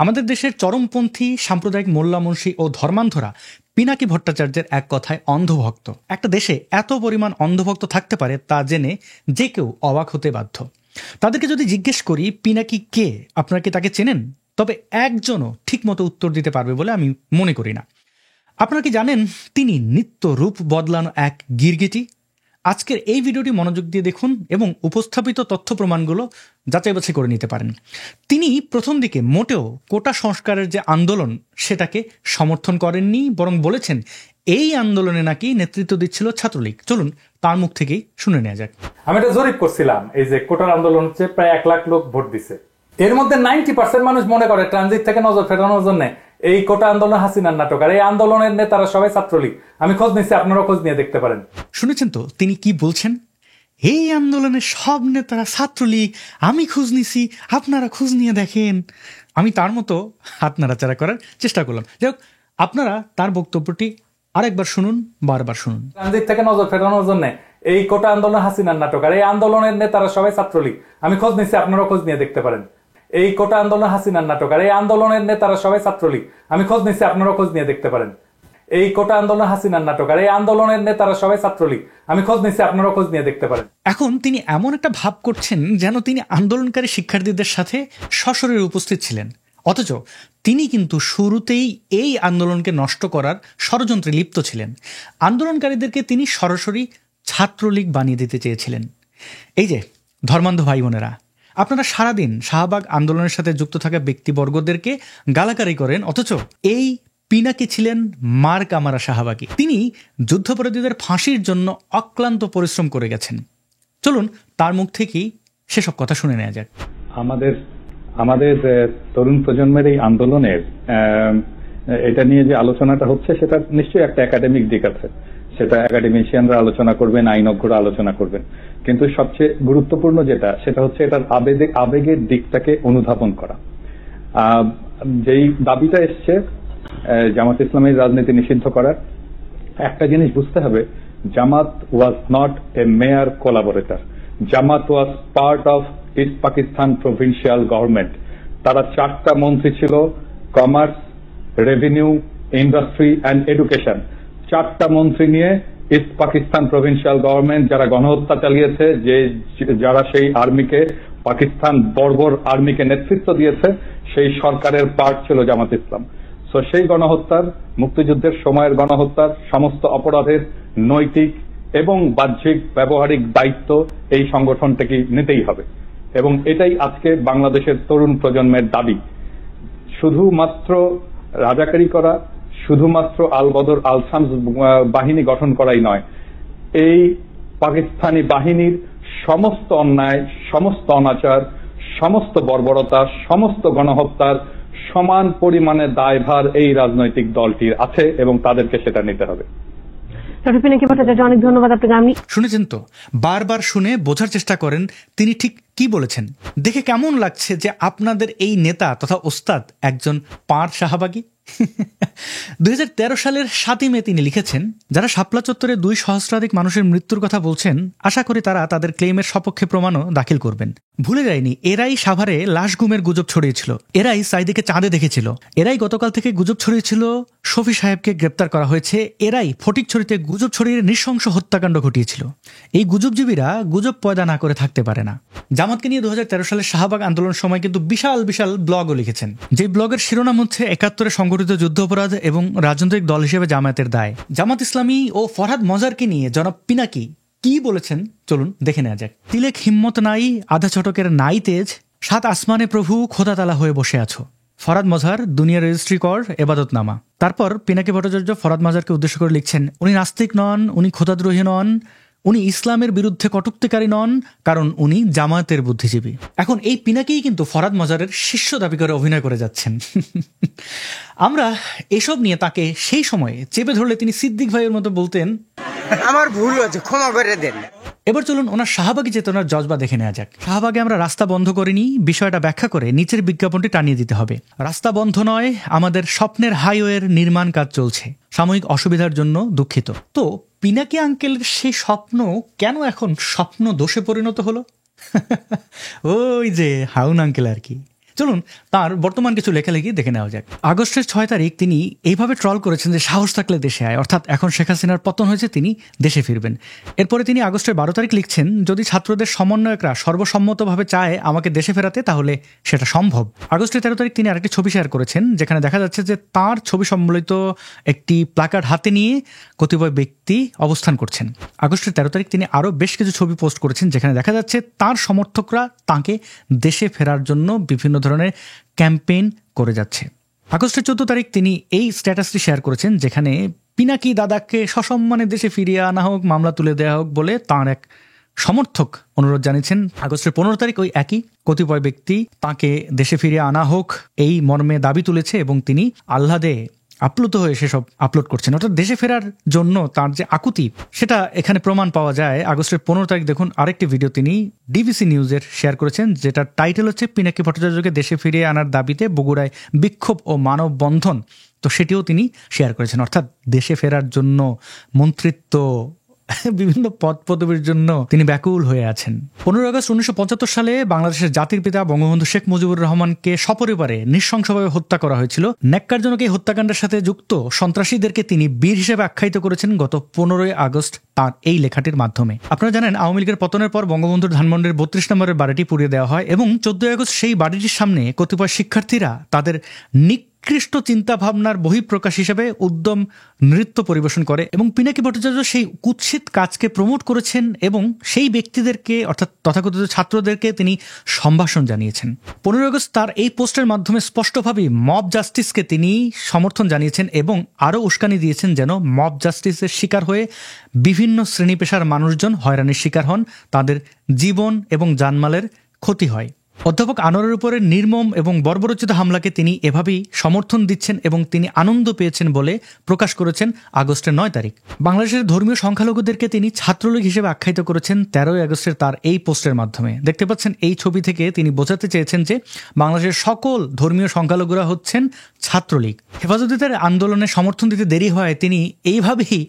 আমাদের দেশের চরমপন্থী সাম্প্রদায়িক মোল্লা মুন্সি ও ধর্মান্ধরা পিনাকি ভট্টাচার্যের এক কথায় অন্ধভক্ত। একটা দেশে এত পরিমাণ অন্ধভক্ত থাকতে পারে তা জেনে যে কেউ অবাক হতে বাধ্য। তাদেরকে যদি জিজ্ঞেস করি পিনাকি কে, আপনারা কি তাকে চেনেন? তবে একজনও ঠিকমতো উত্তর দিতে পারবে বলে আমি মনে করি না। আপনারা কি জানেন তিনি নিত্য রূপ বদলানো এক গিরগিটি? আজকের এই ভিডিওটি মনোযোগ দিয়ে দেখুন এবং উপস্থাপিত তথ্য প্রমাণগুলো যাচাই বাছাই করে নিতে পারেন। তিনি প্রথম দিকে মোটেও কোটা সংস্কারের যে আন্দোলন সেটাকে সমর্থন করেননি, বরং বলেছেন এই আন্দোলনে নাকি নেতৃত্ব দিচ্ছিল ছাত্রলীগ। চলুন তার মুখ থেকেই শুনে নেওয়া যাক। আমি এটা জরিপ করছিলাম, এই যে কোটার আন্দোলন হচ্ছে প্রায় 1 লাখ লোক ভোট দিছে, এর মধ্যে 90% মানুষ মনে করে ট্রানজিট থেকে নজর ফেরানোর জন্য এই কোটা আন্দোলন হাসিনার নাটক, আর এই আন্দোলনের নেতারা সবাই ছাত্রলীগ। আমি খোঁজ নিচ্ছি, আপনারাও খোঁজ নিয়ে দেখতে পারেন। শুনেছেন তো তিনি কি বলছেন? এই আন্দোলনের সব নেতারা ছাত্রলীগ, আমি খোঁজ নিছি, আপনারা খোঁজ নিয়ে দেখেন। আমি তার মতো হাত নাড়াচাড়া করার চেষ্টা করলাম। যাই হোক, আপনারা তার বক্তব্যটি আরেকবার শুনুন, বারবার শুনুন। ট্রানজিট থেকে নজর ফেরানোর জন্য এই কোটা আন্দোলন হাসিনার নাটক, আর এই আন্দোলনের নেতারা সবাই ছাত্রলীগ। আমি খোঁজ নিচ্ছি, আপনারাও খোঁজ নিয়ে দেখতে পারেন। এই কোটা আন্দোলন হাসিনার নাটক, আর এই আন্দোলনের নেতারা সবাই ছাত্রলীগ। আমি খোঁজ নিচ্ছি, আপনারাও খোঁজ নিয়ে দেখতে পারেন। এই কোটা আন্দোলন হাসিনার নাটক, আর এই আন্দোলনের নেতারা সবাই ছাত্রলীগ। আমি খোঁজ নিচ্ছি, আপনারাও খোঁজ নিয়ে দেখতে পারেন। এখন তিনি এমন একটা ভাব করছেন যেন তিনি আন্দোলনকারী শিক্ষার্থীদের সাথে সশরীরে উপস্থিত ছিলেন, অথচ তিনি কিন্তু শুরুতেই এই আন্দোলনকে নষ্ট করার ষড়যন্ত্রে লিপ্ত ছিলেন। আন্দোলনকারীদেরকে তিনি সরাসরি ছাত্রলীগ বানিয়ে দিতে চেয়েছিলেন। এই যে ধর্মান্ধ ভাই বোনেরা, আপনারা সারাদিন শাহবাগ আন্দোলনের সাথে যুক্ত থাকা ব্যক্তিবর্গদেরকে গালাগালি করেন, অথচ এই পিনাকি ছিলেন মার কামারা শাহবাগী। তিনি যুদ্ধাপরাধীদের ফাঁসির জন্য অক্লান্ত পরিশ্রম করে গেছেন। চলুন তার মুখ থেকেই সেসব কথা শুনে নেওয়া যাক। আমাদের তরুণ প্রজন্মের এই আন্দোলনের এটা নিয়ে যে আলোচনাটা হচ্ছে সেটা নিশ্চয়ই একটা একাডেমিক দিক আছে, সেটা একাডেমিশিয়ানরা আলোচনা করবেন, আইনজ্ঞরা আলোচনা করবেন, কিন্তু সবচেয়ে গুরুত্বপূর্ণ সেটা হচ্ছে এটার আবেগের দিকটাকে অনুধাবন করা। যেই দাবিটা এসছে জামাত ইসলামের রাজনীতি নিষিদ্ধ করার, একটা জিনিস বুঝতে হবে, Jamaat was not a mere collaborator, Jamaat was part of East Pakistan provincial government. তারা 4টা মন্ত্রী ছিল, commerce, revenue, industry and education. 4টা মন্ত্রী নিয়ে ইস্ট পাকিস্তান প্রভিন্সিয়াল গভর্নমেন্ট যারা গণহত্যা চালিয়েছে, যারা সেই আর্মিকে, পাকিস্তান বর্বর আর্মিকে নেতৃত্ব দিয়েছে, সেই সরকারের পার্ট ছিল জামাত ইসলাম। তো সেই গণহত্যার, মুক্তিযুদ্ধের সময়ের গণহত্যার সমস্ত অপরাধের নৈতিক এবং বাহ্যিক ব্যবহারিক দায়িত্ব এই সংগঠনটাকে নিতেই হবে, এবং এটাই আজকে বাংলাদেশের তরুণ প্রজন্মের দাবি। শুধুমাত্র রাজাকারি করা, শুধুমাত্র আল বদর আল শামস বাহিনী গঠন করাই নয়, এই পাকিস্তানি বাহিনীর সমস্ত অন্যায়, সমস্ত অনাচার, সমস্ত বর্বরতা, সমস্ত গণহত্যার সমান পরিমাণে দায়ভার এই রাজনৈতিক দলটির আছে এবং তাদেরকে সেটা নিতে হবে। অনেক ধন্যবাদ আপনাকে। শুনেছেন তো, বারবার শুনে বোঝার চেষ্টা করেন তিনি ঠিক কি বলেছেন। দেখে কেমন লাগছে যে আপনাদের এই নেতা তথা ওস্তাদ একজন পাঁড় শাহবাগী? 2013 সালের 7 মে তিনি লিখেছেন, যারা শাপলা চত্বরে 2 সহস্রাধিক মানুষের মৃত্যুর কথা বলছেন, আশা করি তারা তাদের ক্লেমের সপক্ষে প্রমাণও দাখিল করবেন। ভুলে যায়নি, এরাই সাভারে লাশ গুমের গুজব ছড়িয়েছিল, এরাই সাইদিকে চাঁদে দেখেছিল, এরাই গতকাল থেকে গুজব ছড়িয়েছিল শফি সাহেবকে গ্রেপ্তার করা হয়েছে, এরাই ফটিকছড়িতে গুজব ছড়িয়ে নৃশংস হত্যাকাণ্ড ঘটিয়েছিল। এই গুজবজীবীরা গুজব পয়দা না করে থাকতে পারে না। জামাতকে নিয়ে 2013 সালের শাহবাগ আন্দোলন সময় কিন্তু বিশাল বিশাল ব্লগও লিখেছেন, যে ব্লগের শিরোনাম হচ্ছে 71-এ সংঘটিত যুদ্ধাপরাধ এবং রাজনৈতিক দল হিসেবে জামায়াতের দায়। জামাত ইসলামী ও ফরহাদ মজারকে নিয়ে জনাব পিনাকি কি বলেছেন চলুন দেখে নেওয়া যাক। তিলেক হিম্মত নাই, আধা ছটকের নাই তেজ, 7 আসমানে প্রভু খোদা তালা হয়ে বসে আছো। ফরহাদ মজার, দুনিয়া রেজিস্ট্রি কর এবাদতনামা। তারপর পিনাকি ভট্টাচার্য ফরহাদ মজারকে উদ্দেশ্য করে লিখছেন, উনি নাস্তিক নন, উনি খোদাদ্রোহী নন, উনি ইসলামের বিরুদ্ধে কটুক্তিকারী নন, কারণ উনি জামায়াতের বুদ্ধিজীবী। এখন এই পিনাকিই কিন্তু ফরহাদ মজারের শিষ্য দাবি করে অভিনয় করে যাচ্ছেন। আমরা এসব নিয়ে তাকে সেই সময়ে চেপে ধরলে তিনি সিদ্দিক ভাইয়ের মতো বলতেন, আমার ভুল হয়েছে, ক্ষমা করে দেন। এবার চলুন ওনার শাহবাগী চেতনার জজবা দেখে নেওয়া যাক। শাহবাগে আমরা রাস্তা বন্ধ করিনি, বিষয়টা ব্যাখ্যা করে নিচের বিজ্ঞাপনটি টানিয়ে দিতে হবে। রাস্তা বন্ধ নয়, আমাদের স্বপ্নের হাইওয়ের নির্মাণ কাজ চলছে, সাময়িক অসুবিধার জন্য দুঃখিত। তো পিনাকি আঙ্কেলের সেই স্বপ্ন কেন এখন স্বপ্ন দোষে পরিণত হলো? ওই যে হাউন আঙ্কেল আর কি। চলুন তার বর্তমান কিছু লেখালেখি দেখে নেওয়া যাক। আগস্টের 6 তারিখ তিনি এইভাবে ট্রল করেছেন যে সাহস থাকলে দেশে আয়, অর্থাৎ এখন শেখ হাসিনার পতন হয়েছে, তিনি দেশে ফিরবেন। এরপরে তিনি আগস্টের 12 তারিখ লিখছেন, যদি ছাত্রদের সমন্বয়করা সর্বসম্মতভাবে চায় আমাকে দেশে ফেরাতে তাহলে সেটা সম্ভব। আগস্টের 13 তারিখ তিনি আরেকটি ছবি শেয়ার করেছেন, যেখানে দেখা যাচ্ছে যে তার ছবি সম্বলিত একটি প্ল্যাকার্ড হাতে নিয়ে কতিপয় ব্যক্তি অবস্থান করছেন। আগস্টের 13 তারিখ তিনি আরও বেশ কিছু ছবি পোস্ট করেছেন, যেখানে দেখা যাচ্ছে তার সমর্থকরা তাকে দেশে ফেরার জন্য বিভিন্ন ধরনের ক্যাম্পেইন করে যাচ্ছে। আগস্টের 14 তারিখ তিনি এই স্ট্যাটাসটি শেয়ার করেছেন, যেখানে পিনাকি দাদাকে সসম্মানে দেশে ফিরিয়ে আনা হোক, মামলা তুলে দেওয়া হোক বলে তাঁর এক সমর্থক অনুরোধ জানিয়েছেন। আগস্টের 15 তারিখ ওই একই কতিপয় ব্যক্তি তাকে দেশে ফিরিয়ে আনা হোক এই মর্মে দাবি তুলেছে এবং তিনি আহ্লাদে আপ্লুত হয়ে সেসব আপলোড করছেন। অর্থাৎ দেশে ফেরার জন্য তার যে আকুতি সেটা এখানে প্রমাণ পাওয়া যায়। আগস্টের 15 তারিখ দেখুন আরেকটি ভিডিও তিনি ডিবিসি নিউজের শেয়ার করেছেন, যেটার টাইটেল হচ্ছে পিনাকি ভট্টাচার্যকে দেশে ফিরিয়ে আনার দাবিতে বগুড়ায় বিক্ষোভ ও মানববন্ধন। তো সেটিও তিনি শেয়ার করেছেন। অর্থাৎ দেশে ফেরার জন্য মন্ত্রিত্ব, বিভিন্ন পদ পদবীর জন্য তিনি ব্যাকুল হয়ে আছেন। 15 আগস্ট 1975 সালে বাংলাদেশের জাতির পিতা বঙ্গবন্ধু শেখ মুজিবুর রহমানকে সপরিবারে নৃশংসভাবে হত্যা করা হয়েছিল। ন্যাক্কারজনক এই হত্যাকাণ্ডের সাথে যুক্ত সন্ত্রাসীদেরকে তিনি বীর হিসেবে আখ্যায়িত করেছেন গত 15 আগস্ট তার এই লেখাটির মাধ্যমে। আপনারা জানেন, আওয়ামী লীগের পতনের পর বঙ্গবন্ধুর ধানমন্ডির 32 নম্বরের বাড়িটি পুড়িয়ে দেওয়া হয় এবং 14 আগস্ট সেই বাড়িটির সামনে কতিপয় শিক্ষার্থীরা তাদের নিকৃষ্ট চিন্তাভাবনার বহিঃপ্রকাশ হিসেবে উদ্যম নৃত্য পরিবেশন করে এবং পিনাকি ভট্টাচার্য সেই কুৎসিত কাজকে প্রমোট করেছেন এবং সেই ব্যক্তিদেরকে অর্থাৎ তথাকথিত ছাত্রদেরকে তিনি সম্ভাষণ জানিয়েছেন। 15 আগস্ট তার এই পোস্টের মাধ্যমে স্পষ্টভাবেই মব জাস্টিসকে তিনি সমর্থন জানিয়েছেন এবং আরও উস্কানি দিয়েছেন যেন মব জাস্টিসের শিকার হয়ে বিভিন্ন শ্রেণী পেশার মানুষজন হয়রানির শিকার হন, তাদের জীবন এবং জানমালের ক্ষতি হয়। অধ্যাপক আনোয়ারের উপরে নির্মম এবং বর্বরোচিত হামলাকে তিনি এভাবেই সমর্থন দিচ্ছেন এবং তিনি আনন্দ পেয়েছেন বলে প্রকাশ করেছেন আগস্টের 9 তারিখ। বাংলাদেশের ধর্মীয় সংখ্যালঘুদেরকে তিনি ছাত্রলীগ হিসেবে আখ্যায়িত করেছেন 13 আগস্টের তার এই পোস্টের মাধ্যমে। দেখতে পাচ্ছেন এই ছবি থেকে তিনি বোঝাতে চেয়েছেন যে বাংলাদেশের সকল ধর্মীয় সংখ্যালঘুরা হচ্ছেন ছাত্রলীগ। হেফাজতের আন্দোলনে সমর্থন দিতে দেরি হয় তিনি এইভাবেই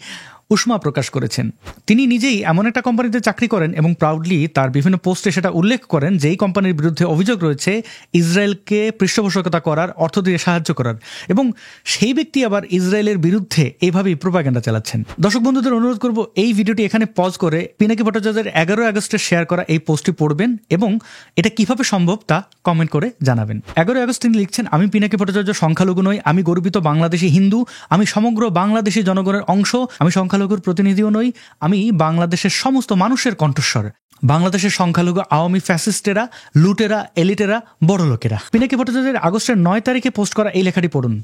উষ্মা প্রকাশ করেছেন। তিনি নিজেই এমন একটা কোম্পানিতে চাকরি করেন এবং প্রাউডলি তার বিভিন্ন পোস্টে সেটা উল্লেখ করেন যেই কোম্পানির বিরুদ্ধে অভিযোগ রয়েছে ইসরায়েলকে পৃষ্ঠপোষকতা করার, অর্থ দিয়ে সাহায্য করার, এবং সেই ব্যক্তি আবার ইসরায়েলের বিরুদ্ধে এইভাবেই প্রোপাগান্ডা চালাচ্ছেন। দর্শক বন্ধুদের অনুরোধ করব এই ভিডিওটি এখানে পজ করে পিনাকি ভট্টাচার্যের 11 আগস্টে শেয়ার করা এই পোস্টটি পড়বেন এবং এটা কিভাবে সম্ভব তা কমেন্ট করে জানাবেন। 11 আগস্ট তিনি লিখছেন, আমি পিনাকি ভট্টাচার্য সংখ্যালঘু নই, আমি গর্বিত বাংলাদেশি হিন্দু, আমি সমগ্র বাংলাদেশি জনগণের অংশ, আমি সংখ্যালঘুর প্রতিনিধিও নই, আমি বাংলাদেশের সমস্ত মানুষের কণ্ঠস্বর। বাংলাদেশের সংখ্যালঘু আওয়ামী ফ্যাসিস্টেরা, লুটেরা, এলিটেরা, বড় লোকেরা। পিনাকি ভট্টাচার্যের আগস্টের 9 তারিখে পোস্ট করা এই লেখাটি পড়ুন,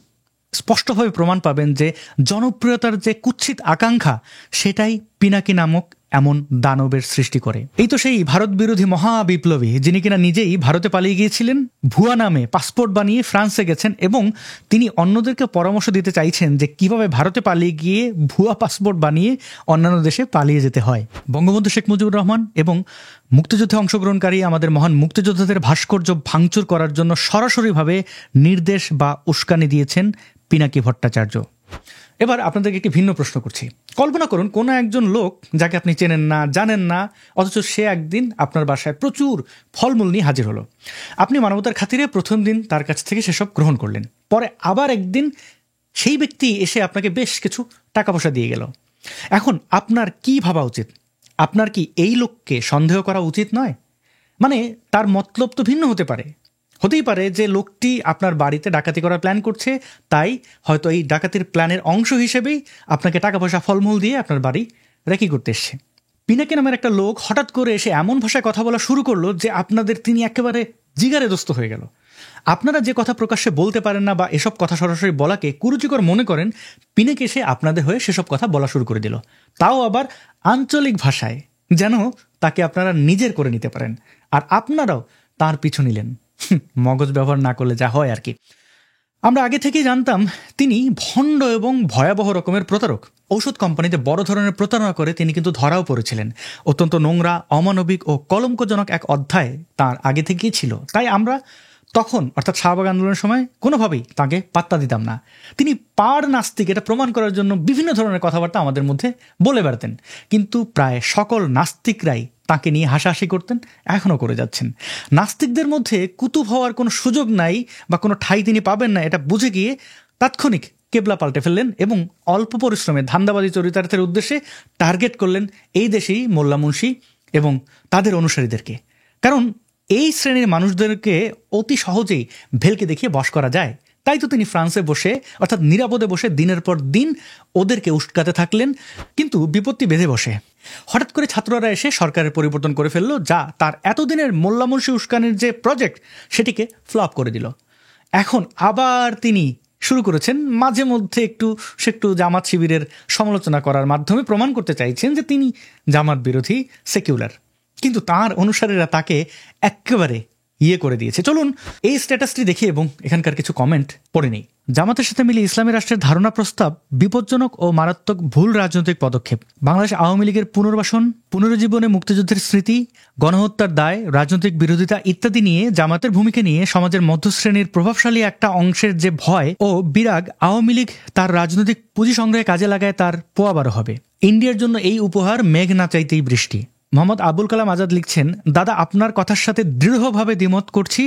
স্পষ্টভাবে প্রমাণ পাবেন যে জনপ্রিয়তার যে কুৎসিত আকাঙ্ক্ষা সেটাই পিনাকি নামক এমন দানবের সৃষ্টি করে। এই তো সেই ভারত বিরোধী মহা বিপ্লবী যিনি কিনা নিজেই ভারতে পালিয়ে গিয়েছিলেন, ভুয়া নামে পাসপোর্ট বানিয়ে ফ্রান্সে গেছেন এবং তিনি অন্যদেরকে পরামর্শ দিতে চাইছেন যে কিভাবে ভারতে পালিয়ে গিয়ে ভুয়া পাসপোর্ট বানিয়ে অন্যান্য দেশে পালিয়ে যেতে হয়। বঙ্গবন্ধু শেখ মুজিবুর রহমান এবং মুক্তিযুদ্ধে অংশগ্রহণকারী আমাদের মহান মুক্তিযোদ্ধাদের ভাস্কর্য ভাঙচুর করার জন্য সরাসরিভাবে নির্দেশ বা উস্কানি দিয়েছেন পিনাকি ভট্টাচার্য। এবার আপনাদেরকে একটি ভিন্ন প্রশ্ন করছি। কল্পনা করুন কোনো একজন লোক যাকে আপনি চেনেন না, জানেন না, অথচ সে একদিন আপনার বাসায় প্রচুর ফলমূল নিয়ে হাজির হলো। আপনি মানবতার খাতিরে প্রথম দিন তার কাছ থেকে সেসব গ্রহণ করলেন। পরে আবার একদিন সেই ব্যক্তি এসে আপনাকে বেশ কিছু টাকা পয়সা দিয়ে গেল। এখন আপনার কি ভাবা উচিত? আপনার কি এই লোককে সন্দেহ করা উচিত নয়? মানে তার মতলব তো ভিন্ন হতে পারে। হতেই পারে যে লোকটি আপনার বাড়িতে ডাকাতি করার প্ল্যান করছে, তাই হয়তো এই ডাকাতির প্ল্যানের অংশ হিসেবেই আপনাকে টাকা পয়সা ফলমূল দিয়ে আপনার বাড়ি রেকি করতে এসছে। পিনাকি নামের একটা লোক হঠাৎ করে এসে এমন ভাষায় কথা বলা শুরু করলো যে আপনাদের তিনি একেবারে জিগারে দোস্ত হয়ে গেল। আপনারা যে কথা প্রকাশ্যে বলতে পারেন না বা এসব কথা সরাসরি বলাকে কুরুচিকর মনে করেন, পিনাকি এসে আপনাদের হয়ে সেসব কথা বলা শুরু করে দিল, তাও আবার আঞ্চলিক ভাষায়, যেন তাকে আপনারা নিজের করে নিতে পারেন আর আপনারাও তার পিছু নিলেন। মগজ ব্যবহার না করলে যা হয় আর কি। আমরা আগে থেকেই জানতাম তিনি ভণ্ড এবং ভয়াবহ রকমের প্রতারক। ঔষধ কোম্পানিতে বড় ধরনের প্রতারণা করে তিনি কিন্তু ধরাও পড়েছিলেন। অত্যন্ত নোংরা, অমানবিক ও কলঙ্কজনক এক অধ্যায় তার আগে থেকেই ছিল। তাই আমরা তখন অর্থাৎ শাহবাগ আন্দোলনের সময় কোনোভাবেই তাকে পাত্তা দিতাম না। তিনি পার নাস্তিক এটা প্রমাণ করার জন্য বিভিন্ন ধরনের কথাবার্তা আমাদের মধ্যে বলে বেড়াতেন, কিন্তু প্রায় সকল নাস্তিকরাই তাকে নিয়ে হাসাহাসি করতেন, এখনও করে যাচ্ছেন। নাস্তিকদের মধ্যে কুতুব হওয়ার কোনো সুযোগ নাই বা কোনো ঠাঁই তিনি পাবেন না, এটা বুঝে গিয়ে তাৎক্ষণিক কেবলা পাল্টে ফেললেন এবং অল্প পরিশ্রমে ধান্দাবাদী চরিতার্থের উদ্দেশ্যে টার্গেট করলেন এই দেশেই মোল্লা মুন্সি এবং তাদের অনুসারীদেরকে। কারণ এই শ্রেণীর মানুষদেরকে অতি সহজেই ভেলকে দেখিয়ে বশ করা যায়। তাই তো তিনি ফ্রান্সে বসে, অর্থাৎ নিরাপদে বসে দিনের পর দিন ওদেরকে উস্কাতে থাকলেন। কিন্তু বিপত্তি বেঁধে বসে হঠাৎ করে ছাত্ররা এসে সরকারের পরিবর্তন করে ফেললো, যা তার এতদিনের মোল্লা মুন্সি উস্কানির যে প্রজেক্ট সেটিকে ফ্লপ করে দিল। এখন আবার তিনি শুরু করেছেন মাঝে মধ্যে একটু জামাত শিবিরের সমালোচনা করার মাধ্যমে প্রমাণ করতে চাইছেন যে তিনি জামাত বিরোধী, সেকুলার। কিন্তু তার অনুসারীরা তাকে একেবারে করে দিয়েছে। চলুন এই স্ট্যাটাসটি দেখি এবং এখানকার কিছু কমেন্ট পড়ে নেই। জামাতের সাথে মিলে ইসলামী রাষ্ট্রের ধারণা প্রস্তাব বিপজ্জনক ও মারাত্মক ভুল রাজনৈতিক পদক্ষেপ। বাংলাদেশ আওয়ামী লীগের পুনর্বাসন, পুনরুজ্জীবনে মুক্তিযুদ্ধের স্মৃতি, গণহত্যার দায়, রাজনৈতিক বিরোধিতা ইত্যাদি নিয়ে জামাতের ভূমিকা নিয়ে সমাজের মধ্যশ্রেণীর প্রভাবশালী একটা অংশের যে ভয় ও বিরাগ, আওয়ামী লীগ তার রাজনৈতিক পুঁজি সংগ্রহে কাজে লাগায় তার পোয়াবারও হবে। ইন্ডিয়ার জন্য এই উপহার মেঘ না চাইতেই বৃষ্টি। মোহাম্মদ আবুল কালাম আজাদ লিখছেন, দাদা আপনার কথার সাথে দৃঢ়ভাবে দ্বিমত করছি।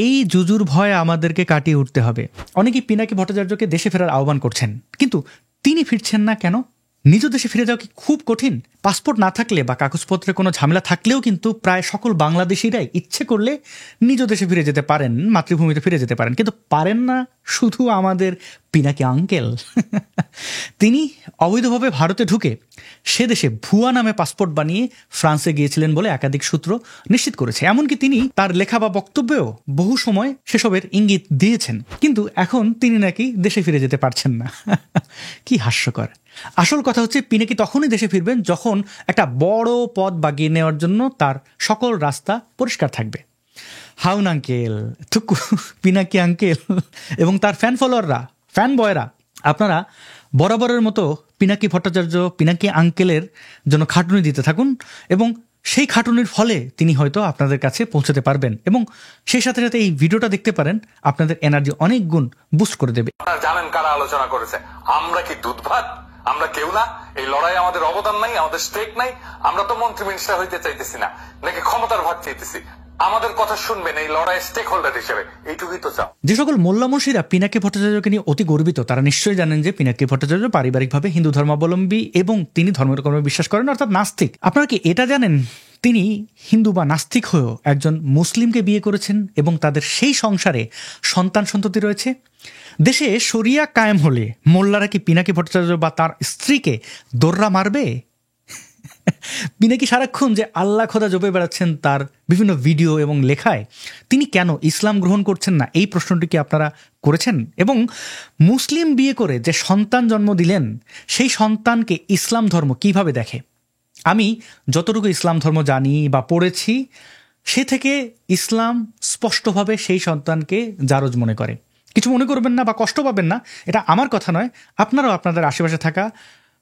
এই জুজুর ভয় আমাদেরকে কাটিয়ে উঠতে হবে। অনেকেই পিনাকি ভট্টাচার্যকে দেশে ফেরার আহ্বান করছেন, কিন্তু তিনি ফিরছেন না কেন? নিজ দেশে ফিরে যাওয়া কি খুব কঠিন? পাসপোর্ট না থাকলে বা কাগজপত্রে কোনো ঝামেলা থাকলেও কিন্তু প্রায় সকল বাংলাদেশিরাই ইচ্ছে করলে নিজ দেশে ফিরে যেতে পারেন, মাতৃভূমিতে ফিরে যেতে পারেন, কিন্তু পারেন না শুধু আমাদের পিনাকি আঙ্কেল। তিনি অবৈধভাবে ভারতে ঢুকে সে দেশে ভুয়া নামে পাসপোর্ট বানিয়ে ফ্রান্সে গিয়েছিলেন বলে একাধিক সূত্র নিশ্চিত করেছে। এমনকি তিনি তার লেখা বা বক্তব্যেও বহু সময় সেসবের ইঙ্গিত দিয়েছেন, কিন্তু এখন তিনি নাকি দেশে ফিরে যেতে পারছেন না। কি হাস্যকর। আসল কথা হচ্ছে পিনাকি তখনই দেশে ফিরবেন যখন একটা বড় পদ বাগিয়ে নেওয়ার জন্য তার সকল রাস্তা পরিষ্কার থাকবে। হাউন আঙ্কেল, থুকু পিনাকি আঙ্কেল এবং তার ফ্যান ফলোয়াররা, ফ্যান বয়রা, আপনারা বরাবরের মতো পিনাকি ভট্টাচার্য, পিনাকি আঙ্কেলের জন্য খাটুনি দিতে থাকুন এবং সেই খাটুনির ফলে তিনি হয়তো আপনাদের কাছে পৌঁছতে পারবেন এবং সেই সাথে সাথে এই ভিডিওটা দেখতে পারেন, আপনাদের এনার্জি অনেক গুণ বুস্ট করে দেবে। জানেন কারা আলোচনা করেছে? আমরা কি দুধ ভাত? আমরা কেউ না? এই লড়াই আমাদের অবদান নাই, আমাদের স্টেক নাই। আমরা তো মন্ত্রী মিনিস্টার হইতে চাইতেছি না, নাকি ক্ষমতার ভাগ চাইতেছি। আমাদের কথা শুনবেন এই লড়াই স্টেক হোল্ডার হিসেবে, এইটুকুই তো চাও। যে সকল মোল্লা মুন্সিরা পিনাকি ভট্টাচার্যকে নিয়ে অতি গর্বিত, তারা নিশ্চয়ই জানেন যে পিনাকি ভট্টাচার্য পারিবারিকভাবে হিন্দু ধর্মাবলম্বী এবং তিনি ধর্মের কর্মে বিশ্বাস করেন, অর্থাৎ নাস্তিক। আপনারা কি এটা জানেন তিনি হিন্দু বা নাস্তিক হয়েও একজন মুসলিমকে বিয়ে করেছেন এবং তাদের সেই সংসারে সন্তান সন্ততি রয়েছে? দেশে শরিয়া কায়েম হলে মোল্লারা কি পিনাকি ভট্টাচার্য বা তার স্ত্রীকে দোররা মারবে? পিনাকি সারাক্ষণ যে আল্লাহ খোদা জপে বেড়াচ্ছেন তার বিভিন্ন ভিডিও এবং লেখায়, তিনি কেন ইসলাম গ্রহণ করছেন না, এই প্রশ্নটি কি আপনারা করেছেন? এবং মুসলিম বিয়ে করে যে সন্তান জন্ম দিলেন, সেই সন্তানকে ইসলাম ধর্ম কিভাবে দেখে? আমি যতটুকু ইসলাম ধর্ম জানি বা পড়েছি, সে থেকে ইসলাম স্পষ্টভাবে সেই সন্তানকে জারজ মনে করে। কিছু মনে করবেন না বা কষ্ট পাবেন না, এটা আমার কথা নয়। আপনারাও আপনাদের আশেপাশে থাকা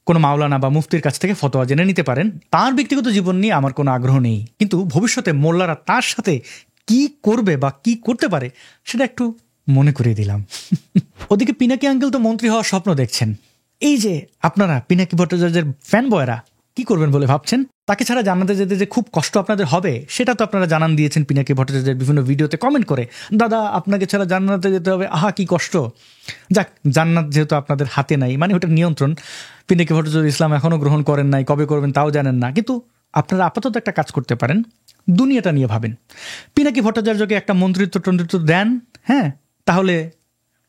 কোনো মাওলানা বা মুফতির কাছ থেকে ফতোয়া জেনে নিতে পারেন। তার ব্যক্তিগত জীবন নিয়ে আমার কোনো আগ্রহ নেই, কিন্তু ভবিষ্যতে মোল্লারা তার সাথে কি করবে বা কি করতে পারে সেটা একটু মনে করিয়ে দিলাম। ওদিকে পিনাকি আঙ্কেল তো মন্ত্রী হওয়ার স্বপ্ন দেখছেন। এই যে আপনারা পিনাকি ভট্টাচার্যের ফ্যান বয়রা কি করবেন বলে ভাবছেন? তাকে ছাড়া জান্নাতে যেতে যে খুব কষ্ট আপনাদের হবে, সেটা তো আপনারা জানান দিয়েছেন পিনাকি ভট্টাচার্যের বিভিন্ন ভিডিওতে কমেন্ট করে, দাদা আপনাকে ছাড়া জান্নাতে যেতে হবে, আহা কি কষ্ট। যাক, জান্নাত যেহেতু আপনাদের হাতে নাই, মানে ওটার নিয়ন্ত্রণ পিনাকি ভট্টাচার্য ইসলাম এখনও গ্রহণ করেন নাই, কবে করবেন তাও জানেন না, কিন্তু আপনারা আপাতত একটা কাজ করতে পারেন, দুনিয়াটা নিয়ে ভাবেন। পিনাকি ভট্টাচার্যকে একটা মন্ত্রিত্ব দেন, হ্যাঁ, তাহলে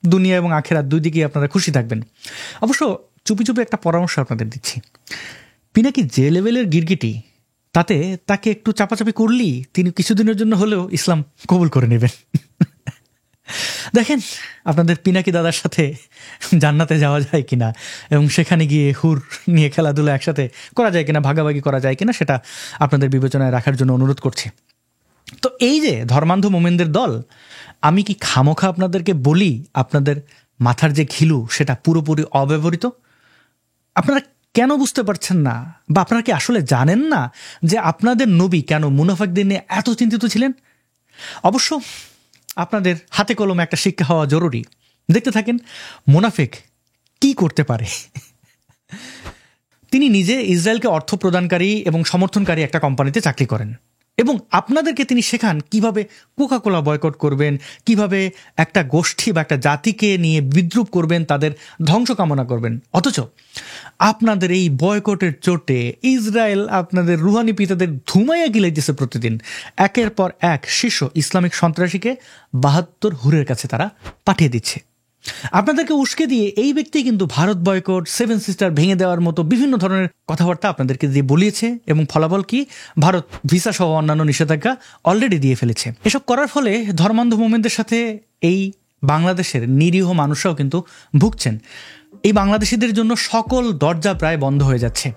দুনিয়া এবং আখেরাত দুই দিকেই আপনারা খুশি থাকবেন। অবশ্য চুপি চুপি একটা পরামর্শ আপনাদের দিচ্ছি, পিনাকি যে লেভেলের গিরগিটি, তাতে তাকে একটু চাপাচাপি করলেই তিনি কিছুদিনের জন্য হলেও ইসলাম কবুল করে নেবেন। দেখেন আপনাদের পিনাকি দাদার সাথে জান্নাতে যাওয়া যায় কিনা এবং সেখানে গিয়ে হুর নিয়ে খেলাধুলা একসাথে করা যায় কিনা, ভাগাভাগি করা যায় কিনা, সেটা আপনাদের বিবেচনায় রাখার জন্য অনুরোধ করছি। তো এই যে ধর্মান্ধ মোমেনদের দল, আমি কি খামোখা আপনাদেরকে বলি আপনাদের মাথার যে ঘিলু সেটা পুরোপুরি অব্যবহৃত? আপনারা কেন বুঝতে পারছেন না, বা আপনারা কি আসলে জানেন না যে আপনাদের নবী কেন মুনাফিকদের নিয়ে এত চিন্তিত ছিলেন? অবশ্য আপনাদের হাতে কলমে একটা শিক্ষা হওয়া জরুরি। দেখতে থাকেন মুনাফিক কি করতে পারে। তিনি নিজে ইসরায়েলকে অর্থ প্রদানকারী এবং সমর্থনকারী একটা কোম্পানিতে চাকরি করেন এবং আপনাদেরকে তিনি শেখান কিভাবে কোকাকোলা বয়কট করবেন, কিভাবে একটা গোষ্ঠী বা একটা জাতিকে নিয়ে বিদ্রুপ করবেন, তাদের ধ্বংস কামনা করবেন। অথচ আপনাদের এই বয়কটের চোটে ইসরায়েল আপনাদের রুহানি পিতাদের ধুমাইয়া গিলাইতেছে প্রতিদিন। একের পর এক শীর্ষ ইসলামিক সন্ত্রাসীকে 72 হুরের কাছে তারা পাঠিয়ে দিচ্ছে। আপনাদেরকে উস্কে দিয়ে এই ব্যক্তি কিন্তু ভারত বয়কট, 7 সিস্টার ভেঙে দেওয়ার মতো বিভিন্ন ধরনের কথাবার্তা আপনাদেরকে দিয়ে বলিয়েছে এবং ফলাফল কি, ভারত ভিসা সহ অন্যান্য নিষেধাজ্ঞা অলরেডি দিয়ে ফেলেছে। এসব করার ফলে ধর্মান্ধ মোমেনদের সাথে এই বাংলাদেশের নিরীহ মানুষরাও কিন্তু ভুগছেন। এই বাংলাদেশিদের জন্য সকল দরজা প্রায় বন্ধ হয়ে যাচ্ছে।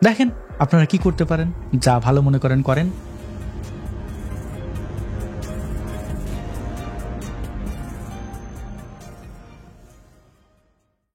দেখেন আপনারা কি করতে পারেন, যা ভালো মনে করেন করেন।